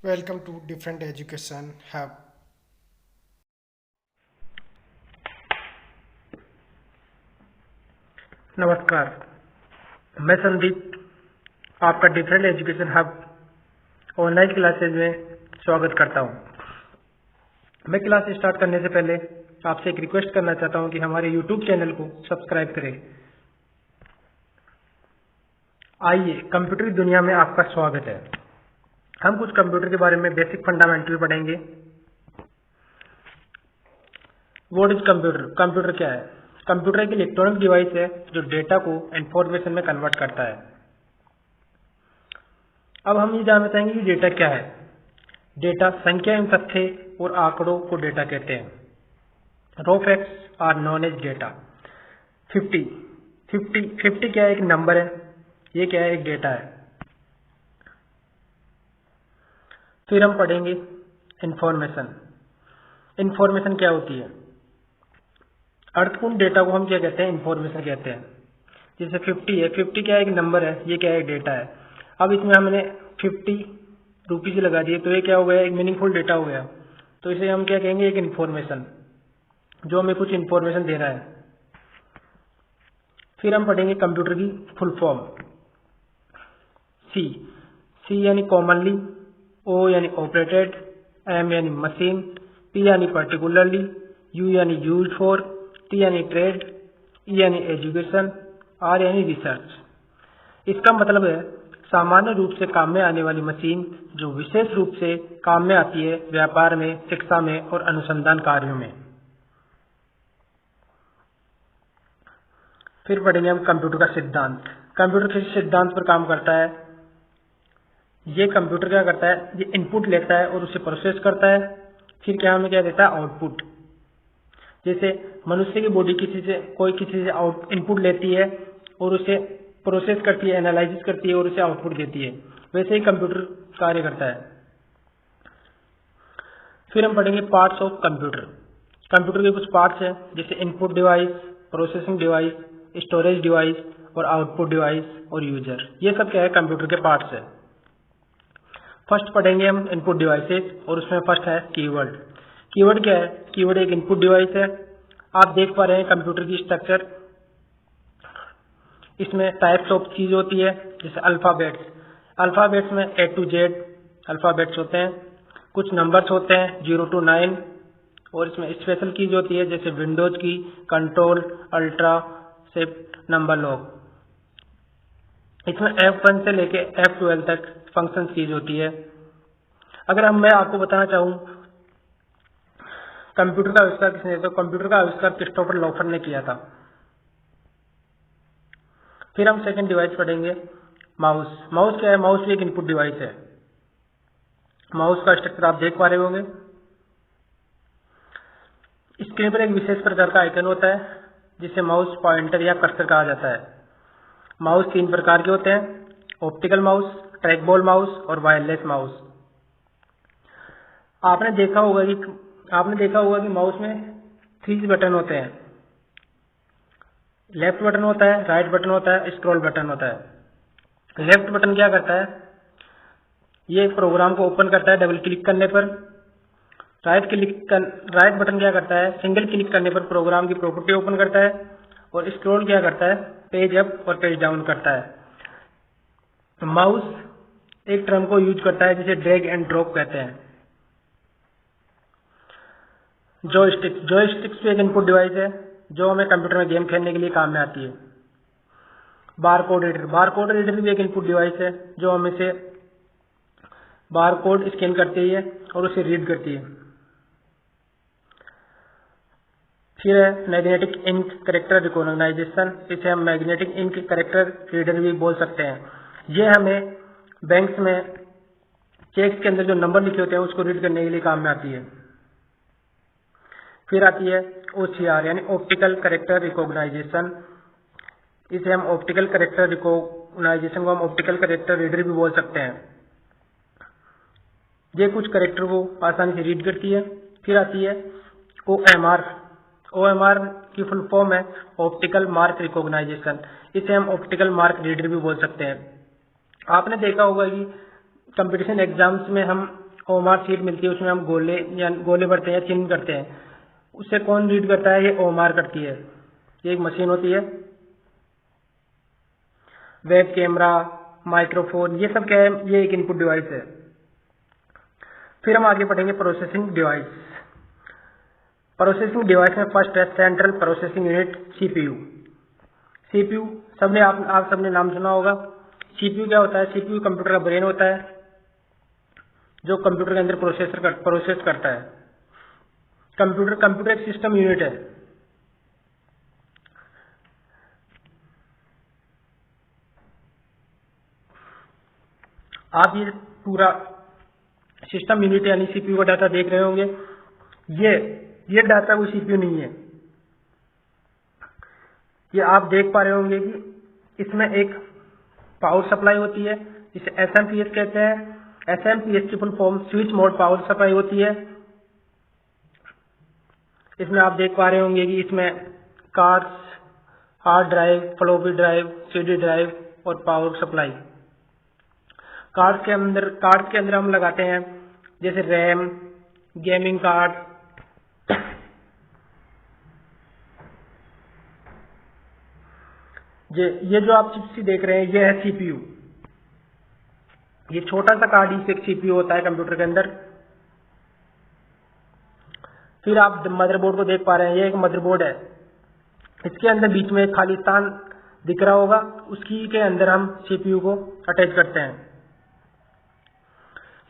Welcome to Different Education Hub. नमस्कार, मैं संदीप आपका different education hub online classes में स्वागत करता हूं। मैं क्लास स्टार्ट करने से पहले आपसे एक रिक्वेस्ट करना चाहता हूं कि हमारे यूट्यूब चैनल को सब्सक्राइब करें। आइए, कंप्यूटर की दुनिया में आपका स्वागत है। हम कुछ कंप्यूटर के बारे में बेसिक फंडामेंटल पढ़ेंगे। What is computer? कंप्यूटर क्या है? कंप्यूटर एक इलेक्ट्रॉनिक डिवाइस है जो डेटा को इंफॉर्मेशन में कन्वर्ट करता है। अब हम ये जानना चाहेंगे कि डेटा क्या है। डेटा संख्या एवं तथ्य और आंकड़ों को डेटा कहते हैं। Raw facts are known as data. 50 क्या है? एक नंबर है। ये क्या है? एक डेटा है। फिर हम पढ़ेंगे इंफॉर्मेशन। इंफॉर्मेशन क्या होती है? अर्थपूर्ण डेटा को हम क्या कहते हैं? इंफॉर्मेशन कहते हैं। जैसे 50 है, 50 क्या है? एक नंबर है। ये क्या है? डेटा है। अब इसमें हमने 50 रुपीज लगा दिए तो ये क्या हो गया? एक मीनिंगफुल डेटा हो गया। तो इसे हम क्या कहेंगे? एक इंफॉर्मेशन, जो हमें कुछ इंफॉर्मेशन दे रहा है। फिर हम पढ़ेंगे कंप्यूटर की फुल फॉर्म। सी सी यानी कॉमनली, ओ यानी ऑपरेटेड, एम यानी मशीन, पी यानी पर्टिकुलरली, यू यानी यूज्ड फॉर, टी यानी ट्रेड, ई यानी एजुकेशन, आर यानी रिसर्च। इसका मतलब है सामान्य रूप से काम में आने वाली मशीन जो विशेष रूप से काम में आती है व्यापार में, शिक्षा में और अनुसंधान कार्यों में। फिर पढ़ेंगे हम कंप्यूटर का सिद्धांत। कंप्यूटर किस सिद्धांत पर काम करता है? ये कंप्यूटर क्या करता है? ये इनपुट लेता है और उसे प्रोसेस करता है। फिर क्या हमें क्या देता है? आउटपुट। जैसे मनुष्य की बॉडी किसी से आउट इनपुट लेती है और उसे प्रोसेस करती है, एनालिसिस करती है और उसे आउटपुट देती है। वैसे ही कंप्यूटर कार्य करता है। फिर हम पढ़ेंगे पार्ट्स ऑफ कंप्यूटर। कंप्यूटर के कुछ पार्ट्स हैं, जैसे input device, processing device, storage device और आउटपुट डिवाइस और यूजर। ये सब क्या है? कंप्यूटर के पार्ट्स है। फर्स्ट पढ़ेंगे हम इनपुट डिवाइसेस और उसमें फर्स्ट है कीवर्ड। कीवर्ड क्या है? कीवर्ड एक इनपुट डिवाइस है। आप देख पा रहे हैं कंप्यूटर की स्ट्रक्चर। इसमें टाइप्स ऑफ चीज होती है, जैसे अल्फाबेट्स। अल्फाबेट्स में A to Z अल्फाबेट्स होते हैं। कुछ नंबर्स होते हैं 0 to 9 और इसमें स्पेशल कीज होती है, जैसे विंडोज की, control, ultra, shift, number lock. इसमें F1 से लेके F12 तक फंक्शन कीज होती है। अगर मैं आपको बताना चाहूँ कंप्यूटर का आविष्कार किसने, तो कंप्यूटर का आविष्कार क्रिस्टोफर लॉफर ने किया था। फिर हम सेकंड डिवाइस पढ़ेंगे माउस। माउस क्या है? माउस भी एक इनपुट डिवाइस है। माउस का स्ट्रक्चर आप देख पा रहे होंगे। स्क्रीन पर एक विशेष प्रकार का आइकन होता है जिसे माउस पॉइंटर या कर्सर कहा जाता है। माउस 3 प्रकार के होते हैं, optical mouse, track ball mouse और वायरलेस माउस। आपने देखा होगा कि माउस में 3 बटन होते हैं। लेफ्ट बटन होता है, राइट बटन होता है, स्क्रॉल बटन होता है। लेफ्ट बटन क्या करता है? ये प्रोग्राम को ओपन करता है डबल क्लिक करने पर। राइट बटन क्या करता है? सिंगल क्लिक करने पर प्रोग्राम की प्रॉपर्टी ओपन करता है। और स्क्रॉल क्या करता है? पेज अप और पेज डाउन करता है। तो माउस एक टर्म को यूज करता है जिसे ड्रैग एंड ड्रॉप कहते हैं। जॉयस्टिक्स भी एक इनपुट डिवाइस है जो हमें कंप्यूटर में गेम खेलने के लिए काम में आती है। बारकोड रीडर भी एक इनपुट डिवाइस है जो हमें से बारकोड स्कैन करती है और उसे रीड करती है। फिर है मैग्नेटिक इंक कैरेक्टर रिकॉग्नाइजेशन। इसे हम मैग्नेटिक इंक कैरेक्टर रीडर भी बोल सकते हैं। ये हमें बैंक्स में चेक्स के अंदर जो नंबर लिखे होते हैं उसको रीड करने के लिए काम में आती है। फिर आती है OCR यानी ऑप्टिकल कैरेक्टर रिकॉग्नाइजेशन। इसे हम ऑप्टिकल कैरेक्टर रिकॉग्नाइजेशन को हम ऑप्टिकल कैरेक्टर रीडर भी बोल सकते हैं। ये कुछ कैरेक्टर को आसानी से रीड करती है। फिर आती है OMR की फुल फॉर्म है ऑप्टिकल मार्क रिकॉग्नाइजेशन। इसे हम ऑप्टिकल मार्क रीडर भी बोल सकते हैं। आपने देखा होगा कि कंपटीशन एग्जाम्स में हम ओएमआर शीट मिलती है, उसमें हम गोले या गोले भरते हैं या चिन्ह करते हैं, उससे कौन रीड करता है? ये ओएमआर करती है। ये एक मशीन होती है। वेब कैमरा, माइक्रोफोन, ये सब क्या है? ये एक इनपुट डिवाइस है। फिर हम आगे पढ़ेंगे प्रोसेसिंग डिवाइस। प्रोसेसिंग डिवाइस में फर्स्ट है central processing unit, CPU. CPU सबने आप सबने नाम सुना होगा। सीपीयू क्या होता है? सीपीयू कंप्यूटर का ब्रेन होता है जो कंप्यूटर के अंदर प्रोसेस करता है। कंप्यूटर एक सिस्टम यूनिट है। आप ये पूरा सिस्टम यूनिट यानी सीपीयू का डाटा देख रहे होंगे। ये डाटा कोई सीपीयू नहीं है। ये आप देख पा रहे होंगे कि इसमें एक पावर सप्लाई होती है जिसे एसएमपीएस कहते हैं। एसएमपीएस की full form switch mode power supply होती है। इसमें आप देख पा रहे होंगे कि इसमें cards, hard drive, floppy drive, CD drive और पावर सप्लाई। कार्ड के अंदर हम लगाते हैं जैसे रैम, गेमिंग कार्ड, ये जो आप चिप्स देख रहे हैं ये है सीपीयू। ये छोटा सा कार्ड ही एक सीपीयू होता है कंप्यूटर के अंदर। फिर आप मदरबोर्ड को देख पा रहे हैं, ये एक मदरबोर्ड है। इसके अंदर बीच में एक खाली स्थान दिख रहा होगा, उसकी के अंदर हम सीपीयू को अटैच करते हैं।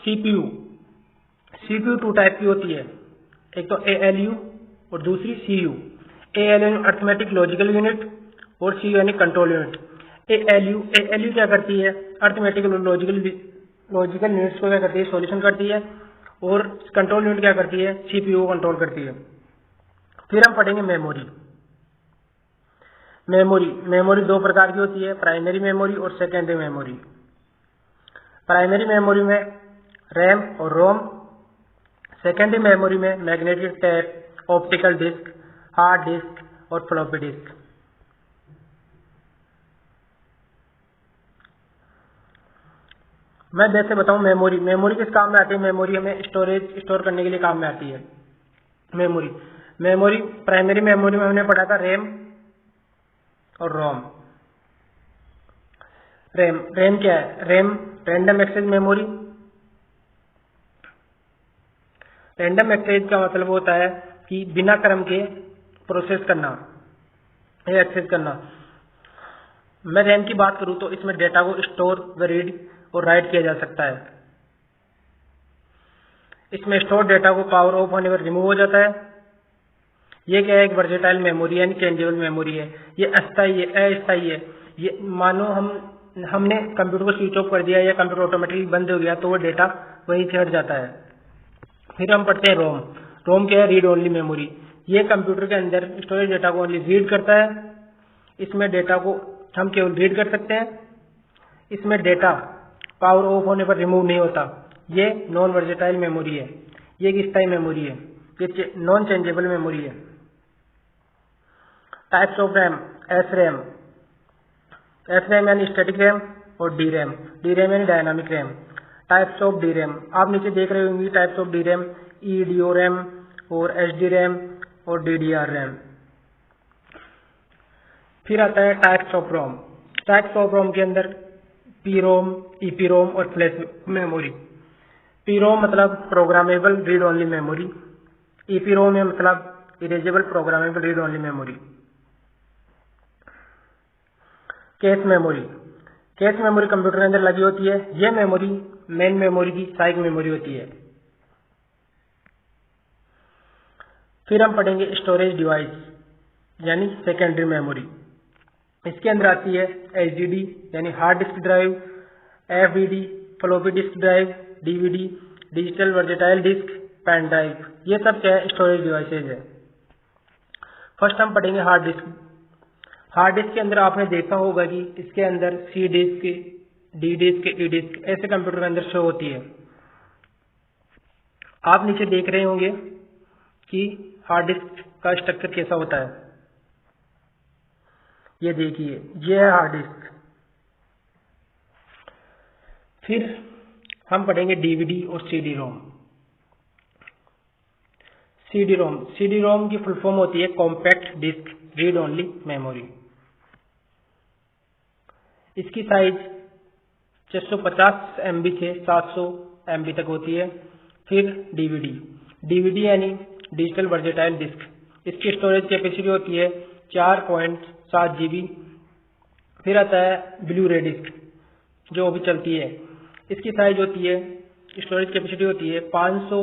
सीपीयू टू टाइप की होती है, एक तो एएलयू और दूसरी CU. ALU arithmetic logical unit और सीयू यानी कंट्रोल यूनिट। एएलयू क्या करती है? अर्थमेटिक लॉजिकल यूनिट्स को क्या करती है? सॉल्यूशन करती है। और कंट्रोल यूनिट क्या करती है? सीपीयू को कंट्रोल करती है। फिर हम पढ़ेंगे मेमोरी दो प्रकार की होती है, प्राइमरी मेमोरी और सेकेंडरी मेमोरी। प्राइमरी मेमोरी में रैम और रोम। सेकेंडरी मेमोरी में magnetic tape, optical disk, hard disk और फ्लॉपी डिस्क। मैं जैसे बताऊं मेमोरी किस काम में आती है? मेमोरी हमें स्टोर करने के लिए काम में आती है। मेमोरी प्राइमरी मेमोरी में हमने पढ़ा था रैम और रोम। रैम क्या है? RAM random access memory. Random access का मतलब होता है कि बिना क्रम के प्रोसेस करना या एक्सेस करना। मैं रैम की बात करूं तो इसमें डेटा को स्टोर व रीड और राइट किया जा सकता है। इसमें स्टोर डेटा को पावर ऑफ होने पर रिमूव हो जाता है। ये क्या है? एक वर्सेटाइल मेमोरी यानी चेंजेबल मेमोरी है। ये अस्थायी है, अस्थायी है। ये मानो हमने कंप्यूटर को स्विच ऑफ कर दिया या कंप्यूटर ऑटोमेटिकली बंद हो गया तो वो डेटा वहीं से हट जाता है। फिर हम पढ़ते हैं रोम क्या है? Read only memory. ये कंप्यूटर के अंदर स्टोरेज डेटा को ओनली रीड करता है। इसमें डेटा को हम केवल रीड कर सकते हैं। इसमें डेटा पावर ऑफ होने पर रिमूव नहीं होता। ये नॉन वर्सेटाइल मेमोरी है। ये एक स्थायी मेमोरी है। ये नॉन चेंजेबल मेमोरी है। टाइप्स ऑफ रैम, एसरैम यानी स्टैटिक रैम और डीरैम यानी dynamic RAM. Types of DRAM आप नीचे देख रहे होंगे। Types of DRAM EDO RAM और एचडी रैम और डीडीआर रैम। फिर आता है types of ROM. Types of ROM के अंदर पीरोम, ईपीरोम और फ्लैश मेमोरी। पीरोम मतलब programmable read only memory. EPROM में मतलब erasable programmable read only memory. Cache memory computer के अंदर लगी होती है। यह मेमोरी मेन मेमोरी की सहायक मेमोरी होती है। फिर हम पढ़ेंगे स्टोरेज डिवाइस यानी सेकेंडरी मेमोरी। इसके अंदर आती है एचडीडी यानी hard disk drive, FDD floppy disk drive, DVD digital versatile disk, pen drive. ये सब क्या है? स्टोरेज डिवाइसेज है। फर्स्ट हम पढ़ेंगे हार्ड डिस्क। हार्ड डिस्क के अंदर आपने देखा होगा कि इसके अंदर सी डिस्क, डी डिस्क, ई डिस्क ऐसे कंप्यूटर के अंदर शो होती है। आप नीचे देख रहे होंगे कि हार्ड डिस्क का स्ट्रक्चर कैसा होता है। ये देखिए, ये है हार्ड डिस्क। फिर हम पढ़ेंगे डीवीडी और CD ROM. CD ROM, CD ROM की फुल फॉर्म होती है compact disk read only memory. इसकी साइज 650 MB से 700 MB तक होती है। फिर डीवीडी, डीवीडी यानी डिजिटल वर्सेटाइल डिस्क, इसकी स्टोरेज कैपेसिटी होती है 4.7 GB। फिर आता है ब्लू रे डिस्क जो अभी चलती है, इसकी साइज होती है, स्टोरेज कैपेसिटी होती है 500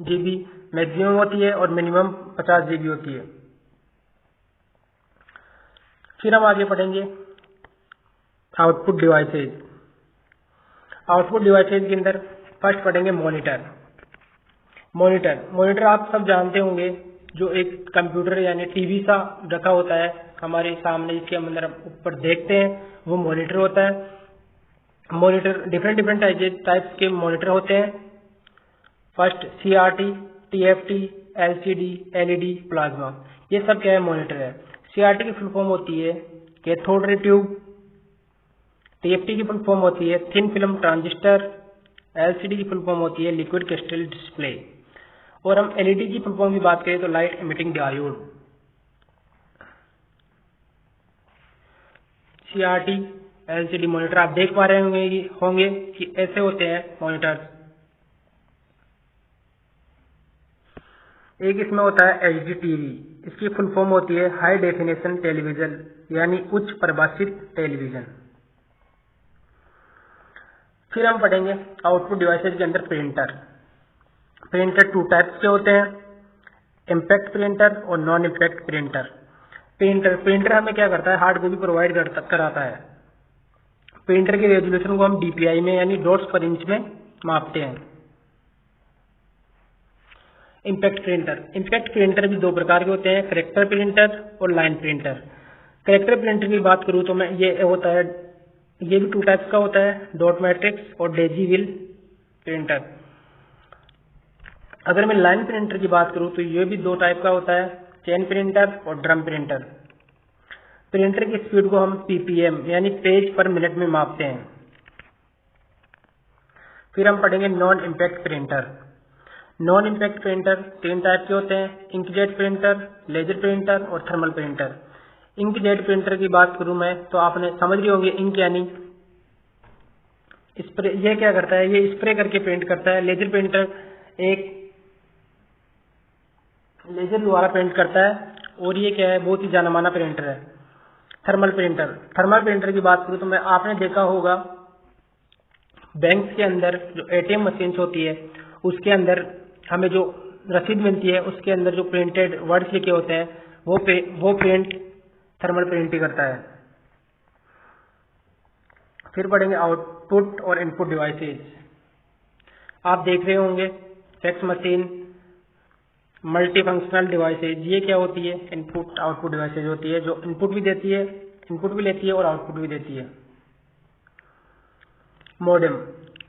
GB मैक्सिमम होती है और मिनिमम 50 GB होती है। फिर हम आगे पढ़ेंगे आउटपुट डिवाइसेज। आउटपुट डिवाइसेज के अंदर फर्स्ट पढ़ेंगे मॉनिटर। मॉनिटर आप सब जानते होंगे, जो एक कंप्यूटर यानी टीवी सा रखा होता है हमारे सामने, इसके अंदर ऊपर देखते हैं, वो मॉनिटर होता है। मॉनिटर डिफरेंट टाइप्स के मॉनिटर होते हैं। First CRT, TFT, LCD, LED, plasma, ये सब क्या है? मॉनिटर है। CRT की फुल फॉर्म होती है कैथोड रे ट्यूब। TFT की फुल फॉर्म होती है थिन फिल्म ट्रांजिस्टर। LCD की फुल फॉर्म होती है लिक्विड क्रिस्टल डिस्प्ले। और हम LED की फुल फॉर्म की बात करें तो light emitting diode. CRT, LCD monitor आप देख पा रहे होंगे कि ऐसे होते हैं मॉनिटर। एक इसमें होता है HDTV, इसकी फुल फॉर्म होती है हाई डेफिनेशन टेलीविजन यानी उच्च प्रभाषित टेलीविजन। फिर हम पढ़ेंगे आउटपुट डिवाइसेज के अंदर प्रिंटर। प्रिंटर 2 टाइप्स के होते हैं, इम्पैक्ट प्रिंटर और नॉन इम्पैक्ट प्रिंटर। प्रिंटर हमें क्या करता है? हार्ड कॉपी प्रोवाइड कराता है। प्रिंटर की रेजोल्यूशन को हम DPI में यानी डॉट्स पर इंच में मापते हैं। इम्पैक्ट प्रिंटर भी 2 प्रकार के होते हैं, करेक्टर प्रिंटर और लाइन प्रिंटर। करेक्टर प्रिंटर की बात करूं तो मैं ये होता है, ये भी 2 टाइप्स का होता है, डॉट मैट्रिक्स और डेजी व्हील प्रिंटर। अगर मैं लाइन प्रिंटर की बात करूं तो ये भी 2 टाइप का होता है, चेन प्रिंटर और ड्रम प्रिंटर। प्रिंटर की स्पीड को हम PPM यानी पेज पर मिनट में मापते हैं। फिर हम पढ़ेंगे non impact printer. Non impact printer 3 type के होते हैं, इंकजेट प्रिंटर, लेजर प्रिंटर और थर्मल प्रिंटर। इंकजेट प्रिंटर की बात करूं मैं तो आपने समझ गए होंगे, इंक यानी स्प्रे, ये क्या करता है? ये स्प्रे करके प्रिंट करता है। लेजर प्रिंटर एक लेजर द्वारा प्रिंट करता है और ये क्या है? बहुत ही जाना माना प्रिंटर है। थर्मल प्रिंटर की बात करूं तो मैं आपने देखा होगा बैंक के अंदर जो ATM मशीन्स होती है उसके अंदर हमें जो रसीद मिलती है उसके अंदर जो प्रिंटेड वर्ड्स लिखे होते हैं वो प्रिंट थर्मल प्रिंट ही करता है। फिर पढ़ेंगे आउटपुट और इनपुट डिवाइसेज। आप देख रहे होंगे fax machine, multi functional devices, ये क्या होती है? इनपुट आउटपुट डिवाइसेज होती है, जो इनपुट भी लेती है और आउटपुट भी देती है। मॉडेम,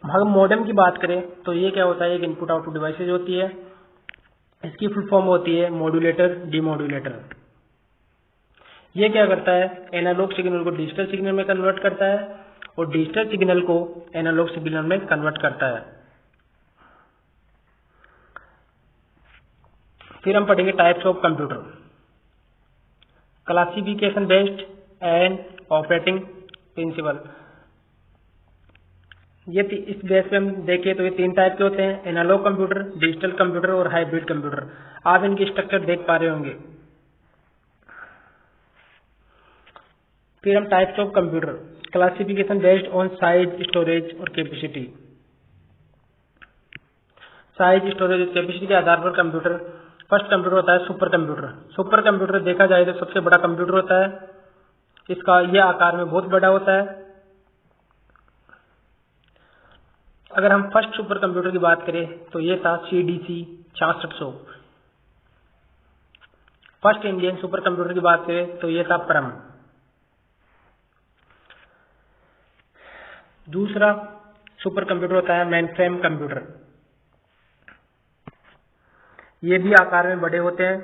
हम मॉडेम की बात करें तो ये क्या होता है? एक इनपुट आउटपुट डिवाइसेज होती है, इसकी फुल फॉर्म होती है मॉड्यूलेटर डीमॉड्यूलेटर। ये क्या करता है? एनालॉग सिग्नल को डिजिटल सिग्नल में कन्वर्ट करता है और डिजिटल सिग्नल को एनालॉग सिग्नल में कन्वर्ट करता है। फिर हम पढ़ेंगे types of computer, classification based and operating principle. ये इस बेस पे हम देखें तो ये 3 टाइप के होते हैं, एनालॉग कंप्यूटर, डिजिटल कंप्यूटर और हाइब्रिड कंप्यूटर। आप इनकी स्ट्रक्चर देख पा रहे होंगे। फिर हम types of computer, classification based on size, storage और कैपेसिटी। साइज, स्टोरेज और कैपेसिटी के आधार पर कंप्यूटर, फर्स्ट कंप्यूटर होता है सुपर कंप्यूटर। सुपर कंप्यूटर देखा जाए तो सबसे बड़ा कंप्यूटर होता है, इसका यह आकार में बहुत बड़ा होता है। अगर हम फर्स्ट सुपर कंप्यूटर की बात करें तो ये था CDC 6600। First Indian super computer की बात करें तो ये था परम। दूसरा सुपर कंप्यूटर होता है मेनफ्रेम कंप्यूटर, ये भी आकार में बड़े होते हैं।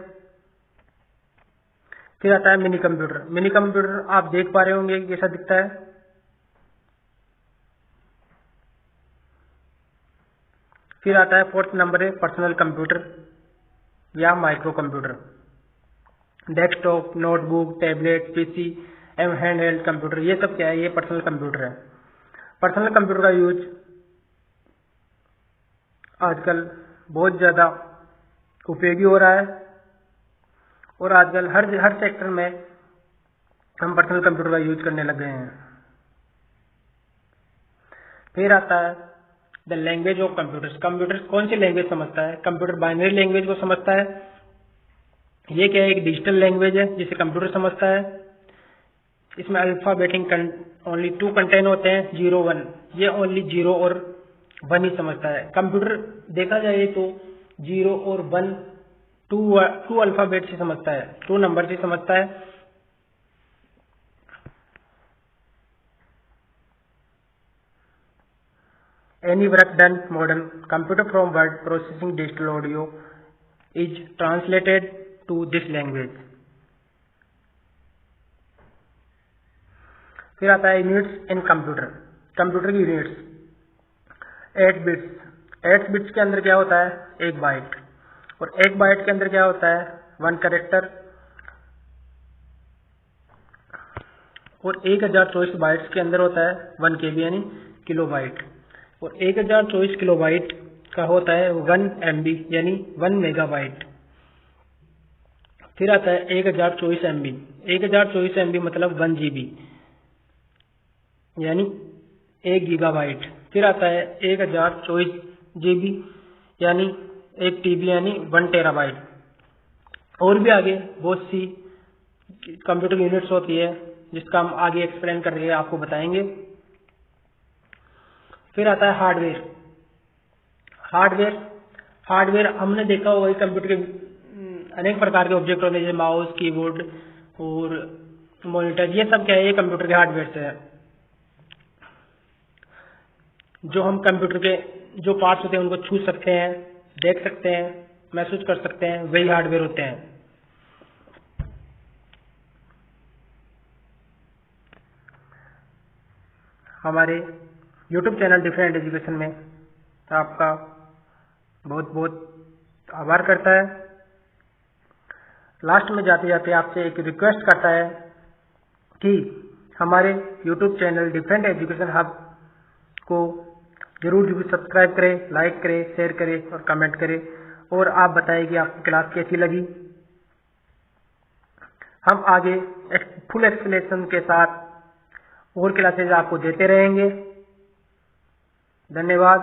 फिर आता है मिनी कंप्यूटर। मिनी कंप्यूटर आप देख पा रहे होंगे कैसा दिखता है। फिर आता है 4th नंबर है पर्सनल कंप्यूटर या micro computer. Desktop, notebook, tablet, PC एवं हैंड हेल्ड कंप्यूटर, ये सब क्या है, ये पर्सनल कंप्यूटर है। पर्सनल कंप्यूटर का यूज आजकल बहुत ज़्यादा उपयोगी हो रहा है और आजकल हर सेक्टर में हम पर्सनल कंप्यूटर का यूज करने लग गए हैं। फिर आता है the language of computers. Computers कौन सी लैंग्वेज समझता है? कंप्यूटर बाइनरी लैंग्वेज को समझता है। ये क्या है, एक डिजिटल लैंग्वेज है जिसे कंप्यूटर समझता है। इसमें अल्फाबेटिक ओनली 2 कंटेंट होते हैं, 0 1। ये ओनली 0 और 1 ही समझता है। कंप्यूटर देखा जाए तो 0 और 1 टू अल्फाबेट से समझता है, 2 नंबर से समझता है। Any work done modern computer from word processing digital audio is translated to this language। फिर आता है यूनिट्स इन कंप्यूटर। कंप्यूटर की यूनिट्स 8 बिट्स। 8 बिट्स के अंदर क्या होता है, 1 बाइट। और 1 बाइट के अंदर क्या होता है, 1 कैरेक्टर। और 1024 बाइट्स के अंदर होता है 1 KB यानी किलोबाइट। और 1024 किलोबाइट का होता है 1 MB यानी 1 मेगाबाइट। फिर आता है 1024 MB। 1024 MB मतलब 1 GB यानी 1 गीगाबाइट। फिर आता है 1024 GB यानी 1 TB यानी 1 टेराबाइट। और भी आगे बहुत सी कंप्यूटर यूनिट्स होती है जिसका हम आगे एक्सप्लेन करके आपको बताएंगे। फिर आता है हार्डवेयर। हार्डवेयर हमने देखा होगा कंप्यूटर के अनेक प्रकार के ऑब्जेक्ट होते हैं, जैसे माउस, कीबोर्ड और मॉनिटर। ये सब क्या है, ये कंप्यूटर के हार्डवेयर से है। जो हम कंप्यूटर के जो पार्ट्स होते हैं उनको छू सकते हैं, देख सकते हैं, महसूस कर सकते हैं, वही हार्डवेयर होते हैं। हमारे YouTube चैनल डिफरेंट एजुकेशन में आपका बहुत बहुत आभार करता है। लास्ट में जाते जाते आपसे एक रिक्वेस्ट करता है कि हमारे YouTube channel different education hub को जरूर सब्सक्राइब करें, लाइक करें, शेयर करें और कमेंट करें। और आप बताएं कि आपको क्लास कैसी लगी। हम आगे फुल एक्सप्लेनेशन के साथ और क्लासेज आपको देते रहेंगे। धन्यवाद।